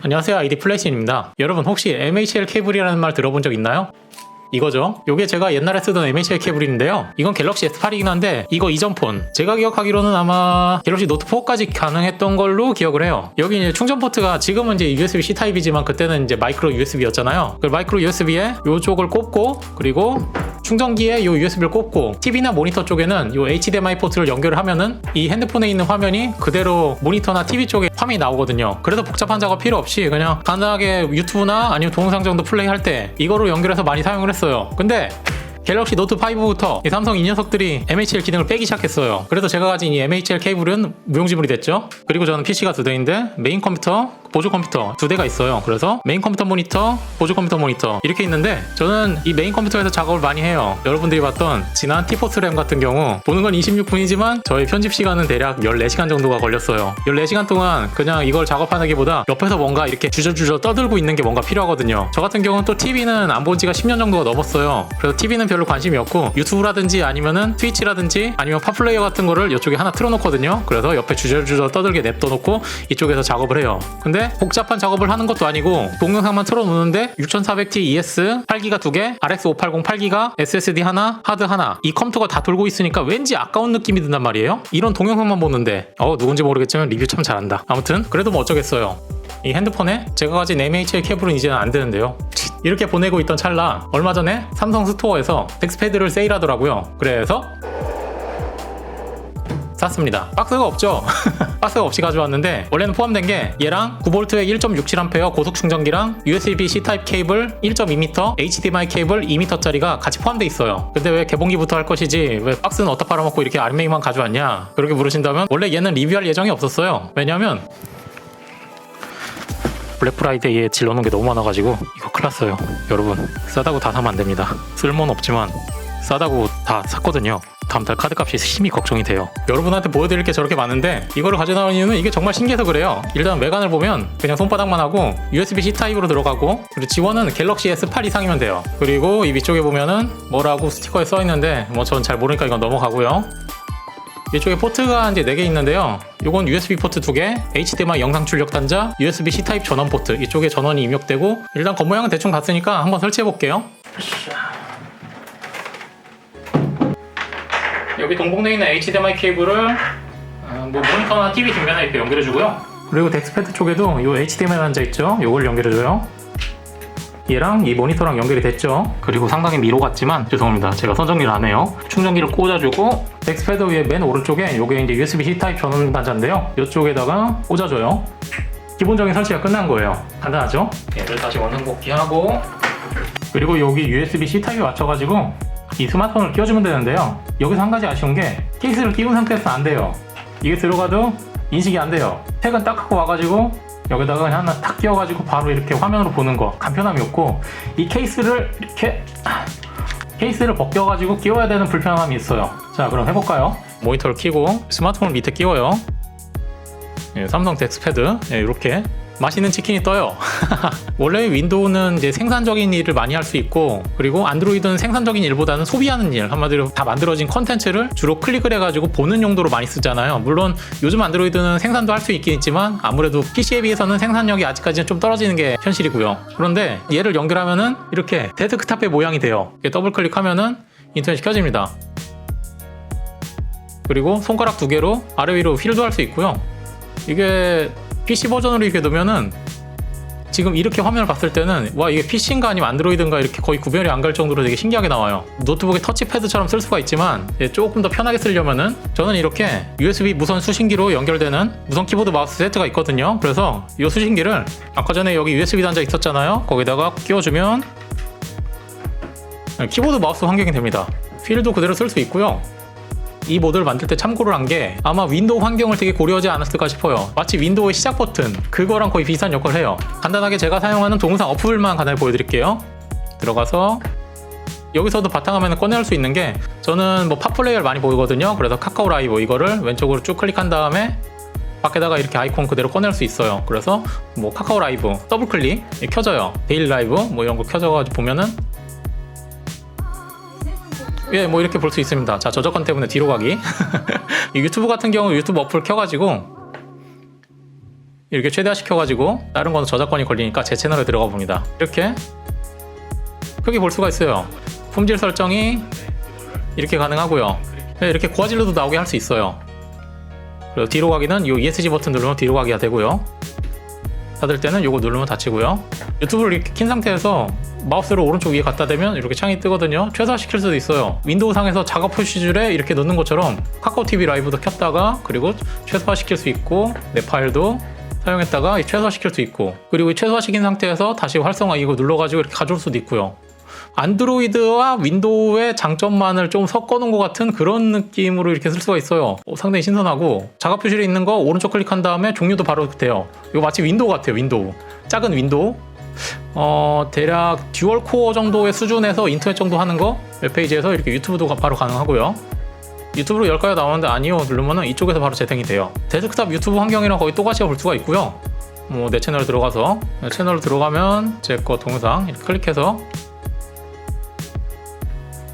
안녕하세요, 아이디 플래신입니다. 여러분 혹시 MHL 케이블이라는 말 들어본 적 있나요? 이거죠. 요게 제가 옛날에 쓰던 MHL 케이블인데요. 이건 갤럭시 S8이긴 한데 이거 이전 폰. 제가 기억하기로는 아마 갤럭시 노트 4까지 가능했던 걸로 기억을 해요. 여기 이제 충전 포트가 지금은 이제 USB-C 타입이지만 그때는 이제 마이크로 USB였잖아요. 그 마이크로 USB에 요쪽을 꼽고 그리고 충전기에 요 USB를 꼽고 TV나 모니터 쪽에는 요 HDMI 포트를 연결을 하면은 이 핸드폰에 있는 화면이 그대로 모니터나 TV 쪽에 화면이 나오거든요. 그래서 복잡한 작업 필요 없이 그냥 간단하게 유튜브나 아니면 동영상 정도 플레이할 때 이거로 연결해서 많이 사용을 했어요. 근데 갤럭시 노트 5부터 이 삼성 이 녀석들이 MHL 기능을 빼기 시작했어요. 그래서 제가 가진 이 MHL 케이블은 무용지물이 됐죠. 그리고 저는 PC가 두 대인데 메인 컴퓨터, 보조 컴퓨터 두 대가 있어요. 그래서 메인 컴퓨터 모니터, 보조 컴퓨터 모니터 이렇게 있는데 저는 이 메인 컴퓨터에서 작업을 많이 해요. 여러분들이 봤던 지난 티포스 램 같은 경우 보는 건 26분이지만 저의 편집 시간은 대략 14시간 정도가 걸렸어요. 14시간 동안 그냥 이걸 작업하는 게 보다 옆에서 뭔가 이렇게 주저주저 떠들고 있는 게 뭔가 필요하거든요. 저 같은 경우는 또 TV는 안 본 지가 10년 정도가 넘었어요. 그래서 TV는 별로 관심이 없고 유튜브라든지 아니면은 트위치라든지 아니면 팝플레이어 같은 거를 이쪽에 하나 틀어놓거든요. 그래서 옆에 주저주저 떠들게 냅둬놓고 이쪽에서 작업을 해요. 근데 복잡한 작업을 하는 것도 아니고 동영상만 틀어놓는데 6400T ES 8기가 2개, RX 580 8기가, SSD 하나, 하드 하나 이 컴퓨터가 다 돌고 있으니까 왠지 아까운 느낌이 든단 말이에요. 이런 동영상만 보는데 누군지 모르겠지만 리뷰 참 잘한다. 아무튼 그래도 뭐 어쩌겠어요. 이 핸드폰에 제가 가진 MHL 케이블은 이제는 안 되는데요. 이렇게 보내고 있던 찰나 얼마 전에 삼성 스토어에서 덱스패드를 세일하더라고요. 그래서 샀습니다. 박스가 없죠? 박스가 없이 가져왔는데 원래는 포함된 게 얘랑 9V의 1.67A 고속 충전기랑 USB-C 타입 케이블 1.2m, HDMI 케이블 2m짜리가 같이 포함되어 있어요. 근데 왜 개봉기부터 할 것이지 왜 박스는 어디다 팔아먹고 이렇게 아르메이만 가져왔냐? 그렇게 물으신다면 원래 얘는 리뷰할 예정이 없었어요. 왜냐면 블랙프라이데이에 질러놓은 게 너무 많아가지고 이거 큰일 났어요. 여러분 싸다고 다 사면 안 됩니다. 쓸모는 없지만 싸다고 다 샀거든요. 다음 달 카드값이 심히 걱정이 돼요. 여러분한테 보여드릴 게 저렇게 많은데 이거를 가져나온 이유는 이게 정말 신기해서 그래요. 일단 외관을 보면 그냥 손바닥만 하고 USB-C 타입으로 들어가고 그리고 지원은 갤럭시 S8 이상이면 돼요. 그리고 이 위쪽에 보면은 뭐라고 스티커에 써있는데 뭐 전 잘 모르니까 이건 넘어가고요. 이쪽에 포트가 이제 4개 있는데요. 요건 USB 포트 2개, HDMI 영상 출력 단자, USB-C 타입 전원 포트 이쪽에 전원이 입력되고 일단 겉모양은 대충 봤으니까 한번 설치해 볼게요. 여기 동봉되어 있는 HDMI 케이블을 모니터나 TV 뒷면에 이렇게 연결해주고요. 그리고 덱스패드 쪽에도 이 HDMI 단자 있죠? 요걸 연결해줘요. 얘랑 이 모니터랑 연결이 됐죠. 그리고 상당히 미로 같지만 죄송합니다. 제가 선정리를 안 해요. 충전기를 꽂아주고 덱스패드 위에 맨 오른쪽에 요게 이제 USB-C 타입 전원 단자인데요. 이쪽에다가 꽂아줘요. 기본적인 설치가 끝난 거예요. 간단하죠? 얘를 다시 원상 복귀하고 그리고 여기 USB-C 타입에 맞춰가지고 이 스마트폰을 끼워주면 되는데요. 여기서 한 가지 아쉬운 게 케이스를 끼운 상태에서는 안 돼요. 이게 들어가도 인식이 안 돼요. 택은 딱 갖고 와가지고 여기다가 그냥 하나 딱 끼워가지고 바로 이렇게 화면으로 보는 거 간편함이 없고 이 케이스를 이렇게 케이스를 벗겨가지고 끼워야 되는 불편함이 있어요. 자 그럼 해볼까요? 모니터를 켜고 스마트폰을 밑에 끼워요. 삼성 덱스패드 이렇게 맛있는 치킨이 떠요. 원래 윈도우는 이제 생산적인 일을 많이 할 수 있고 그리고 안드로이드는 생산적인 일보다는 소비하는 일 한마디로 다 만들어진 컨텐츠를 주로 클릭을 해가지고 보는 용도로 많이 쓰잖아요. 물론 요즘 안드로이드는 생산도 할 수 있긴 있지만 아무래도 PC에 비해서는 생산력이 아직까지는 좀 떨어지는 게 현실이고요. 그런데 얘를 연결하면은 이렇게 데스크탑의 모양이 돼요. 더블 클릭하면은 인터넷이 켜집니다. 그리고 손가락 2개로 아래 위로 휠도 할 수 있고요. 이게 PC 버전으로 이렇게 놓으면은 지금 이렇게 화면을 봤을 때는 와 이게 PC인가 아니면 안드로이드인가 이렇게 거의 구별이 안 갈 정도로 되게 신기하게 나와요. 노트북의 터치패드처럼 쓸 수가 있지만 조금 더 편하게 쓰려면은 저는 이렇게 USB 무선 수신기로 연결되는 무선 키보드 마우스 세트가 있거든요. 그래서 이 수신기를 아까 전에 여기 USB 단자 있었잖아요. 거기다가 끼워주면 키보드 마우스 환경이 됩니다. 휠도 그대로 쓸 수 있고요. 이 모드를 만들 때 참고를 한 게 아마 윈도우 환경을 되게 고려하지 않았을까 싶어요. 마치 윈도우의 시작 버튼 그거랑 거의 비슷한 역할을 해요. 간단하게 제가 사용하는 동영상 어플만 간단히 보여드릴게요. 들어가서 여기서도 바탕화면을 꺼낼 수 있는 게 저는 뭐 팝플레이어를 많이 보거든요. 그래서 카카오 라이브 이거를 왼쪽으로 쭉 클릭한 다음에 밖에다가 이렇게 아이콘 그대로 꺼낼 수 있어요. 그래서 뭐 카카오 라이브 더블 클릭 켜져요. 데일리 라이브 뭐 이런 거 켜져가지고 보면은 뭐 이렇게 볼 수 있습니다. 자, 저작권 때문에 뒤로 가기. 이 유튜브 같은 경우 유튜브 어플 켜가지고 이렇게 최대화시켜가지고 다른 거는 저작권이 걸리니까 제 채널에 들어가 봅니다. 이렇게 크게 볼 수가 있어요. 품질 설정이 이렇게 가능하고요. 이렇게 고화질로도 나오게 할 수 있어요. 그리고 뒤로 가기는 이 ESC 버튼 누르면 뒤로 가기가 되고요. 닫을 때는 이거 누르면 닫히고요. 유튜브를 이렇게 킨 상태에서 마우스를 오른쪽 위에 갖다 대면 이렇게 창이 뜨거든요. 최소화시킬 수도 있어요. 윈도우 상에서 작업 표시줄에 이렇게 넣는 것처럼 카카오 TV 라이브도 켰다가 그리고 최소화시킬 수 있고 내 파일도 사용했다가 최소화시킬 수 있고 그리고 최소화시킨 상태에서 다시 활성화 이거 눌러가지고 이렇게 가져올 수도 있고요. 안드로이드와 윈도우의 장점만을 좀 섞어놓은 것 같은 그런 느낌으로 이렇게 쓸 수가 있어요. 상당히 신선하고 작업 표시에 있는 거 오른쪽 클릭한 다음에 종료도 바로 돼요. 이거 마치 윈도우 같아요. 윈도우 작은 윈도우 대략 듀얼 코어 정도의 수준에서 인터넷 정도 하는 거 웹페이지에서 이렇게 유튜브도 바로 가능하고요. 유튜브로 열까요 나오는데 아니요 누르면은 이쪽에서 바로 재생이 돼요. 데스크탑 유튜브 환경이랑 거의 똑같이 볼 수가 있고요. 내 채널 들어가서 채널로 들어가면 제 거 동영상 이렇게 클릭해서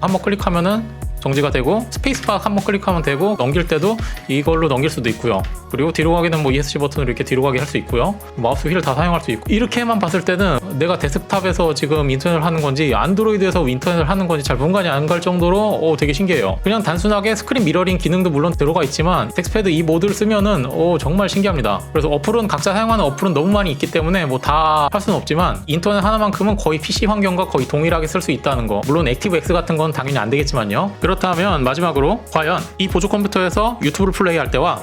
한번 클릭하면은 정지가 되고 스페이스바 한번 클릭하면 되고 넘길 때도 이걸로 넘길 수도 있고요. 그리고 뒤로 가기는 ESC 버튼으로 이렇게 뒤로 가게 할 수 있고요. 마우스 휠을 다 사용할 수 있고 이렇게만 봤을 때는 내가 데스크탑에서 지금 인터넷을 하는 건지 안드로이드에서 인터넷을 하는 건지 잘 분간이 안 갈 정도로 되게 신기해요. 그냥 단순하게 스크린 미러링 기능도 물론 들어가 있지만 텍스패드 이 모드를 쓰면은 정말 신기합니다. 그래서 어플은 각자 사용하는 어플은 너무 많이 있기 때문에 다 할 수는 없지만 인터넷 하나만큼은 거의 PC 환경과 거의 동일하게 쓸 수 있다는 거. 물론 액티브X 같은 건 당연히 안 되겠지만요. 그렇다면 마지막으로 과연 이 보조 컴퓨터에서 유튜브를 플레이할 때와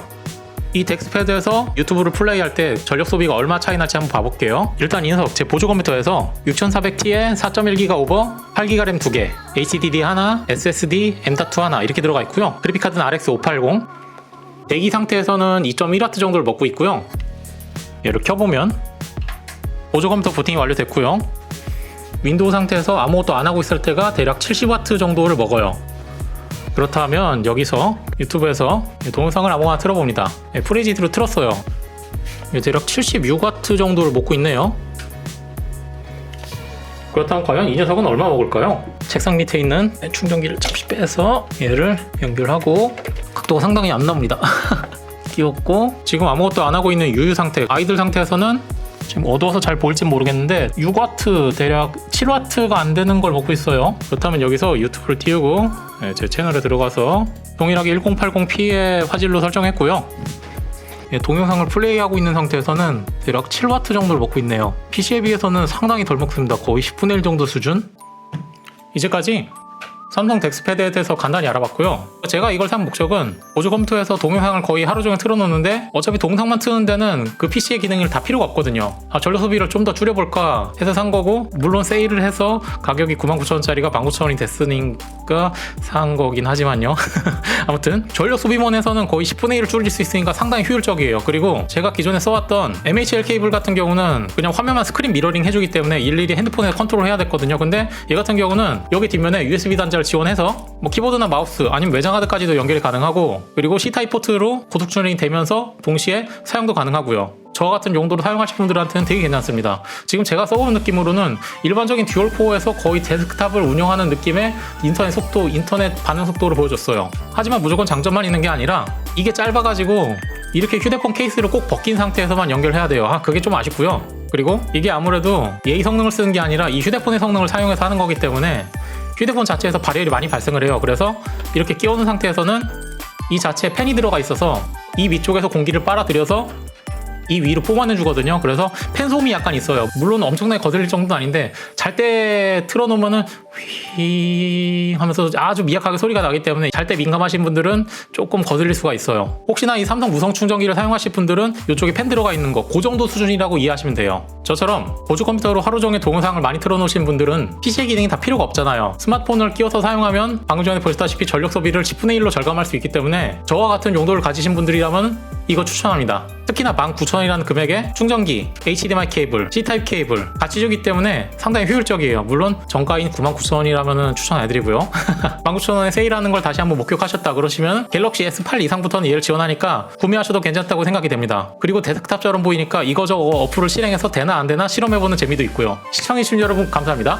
이 덱스패드에서 유튜브를 플레이할 때 전력 소비가 얼마 차이 날지 한번 봐볼게요. 일단 이 녀석 제 보조 컴퓨터에서 6400T에 4.1GB 오버 8GB 램 2개 HDD 하나 SSD M.2 하나 이렇게 들어가 있고요. 그래픽카드는 RX 580 대기 상태에서는 2.1W 정도를 먹고 있고요. 얘를 켜보면 보조 컴퓨터 부팅이 완료됐고요. 윈도우 상태에서 아무것도 안 하고 있을 때가 대략 70W 정도를 먹어요. 그렇다면 여기서 유튜브에서 동영상을 아무거나 틀어봅니다. 프리지드로 틀었어요. 대략 76W 정도를 먹고 있네요. 그렇다면 과연 이 녀석은 얼마 먹을까요? 책상 밑에 있는 충전기를 잠시 빼서 얘를 연결하고 각도가 상당히 안 나옵니다. 끼웠고 지금 아무것도 안 하고 있는 유유 상태 아이들 상태에서는 지금 어두워서 잘 보일지 모르겠는데 6W 대략 7W가 안 되는 걸 먹고 있어요. 그렇다면 여기서 유튜브를 띄우고 제 채널에 들어가서 동일하게 1080p의 화질로 설정했고요. 동영상을 플레이하고 있는 상태에서는 대략 7W 정도를 먹고 있네요. PC에 비해서는 상당히 덜 먹습니다. 거의 10분의 1 정도 수준? 이제까지 삼성 덱스패드에 대해서 간단히 알아봤고요. 제가 이걸 산 목적은 보조 컴퓨터에서 동영상을 거의 하루 종일 틀어놓는데 어차피 동영상만 트는 데는 그 PC의 기능이 다 필요가 없거든요. 전력 소비를 좀 더 줄여볼까 해서 산 거고 물론 세일을 해서 가격이 99,000원짜리가 19,000원이 됐으니까 산 거긴 하지만요. 아무튼 전력 소비면에서는 거의 10분의 1을 줄일 수 있으니까 상당히 효율적이에요. 그리고 제가 기존에 써왔던 MHL 케이블 같은 경우는 그냥 화면만 스크린 미러링 해주기 때문에 일일이 핸드폰에 컨트롤 해야 됐거든요. 근데 얘 같은 경우는 여기 뒷면에 USB 단자를 지원해서 키보드나 마우스 아니면 외장하드까지도 연결이 가능하고 그리고 C타입 포트로 고속 충전이 되면서 동시에 사용도 가능하고요. 저와 같은 용도로 사용하실 분들한테는 되게 괜찮습니다. 지금 제가 써보는 느낌으로는 일반적인 듀얼코어에서 거의 데스크탑을 운영하는 느낌의 인터넷 속도, 인터넷 반응 속도를 보여줬어요. 하지만 무조건 장점만 있는 게 아니라 이게 짧아가지고 이렇게 휴대폰 케이스를 꼭 벗긴 상태에서만 연결해야 돼요. 그게 좀 아쉽고요. 그리고 이게 아무래도 얘의 성능을 쓰는 게 아니라 이 휴대폰의 성능을 사용해서 하는 거기 때문에 휴대폰 자체에서 발열이 많이 발생을 해요. 그래서 이렇게 끼워놓은 상태에서는 이 자체에 팬이 들어가 있어서 이 위쪽에서 공기를 빨아들여서 이 위로 뿜어내주거든요. 그래서 팬 소음이 약간 있어요. 물론 엄청나게 거슬릴 정도는 아닌데 잘 때 틀어놓으면은 휘 하면서 아주 미약하게 소리가 나기 때문에 잘 때 민감하신 분들은 조금 거슬릴 수가 있어요. 혹시나 이 삼성 무선 충전기를 사용하실 분들은 이쪽에 팬 들어가 있는 거 그 정도 수준이라고 이해하시면 돼요. 저처럼 보조 컴퓨터로 하루 종일 동영상을 많이 틀어놓으신 분들은 PC의 기능이 다 필요가 없잖아요. 스마트폰을 끼워서 사용하면 방금 전에 보셨다시피 전력 소비를 10분의 1로 절감할 수 있기 때문에 저와 같은 용도를 가지신 분들이라면 이거 추천합니다. 특히나 19,000원이라는 금액에 충전기, HDMI 케이블, C타입 케이블 같이 주기 때문에 상당히 효율적이에요. 물론 정가인 99,000원이라면 추천 안 해드리고요. 19,000원에 세일하는 걸 다시 한번 목격하셨다 그러시면 갤럭시 S8 이상부터는 얘를 지원하니까 구매하셔도 괜찮다고 생각이 됩니다. 그리고 데스크탑처럼 보이니까 이거저거 어플을 실행해서 되나 안 되나 실험해보는 재미도 있고요. 시청해주신 여러분 감사합니다.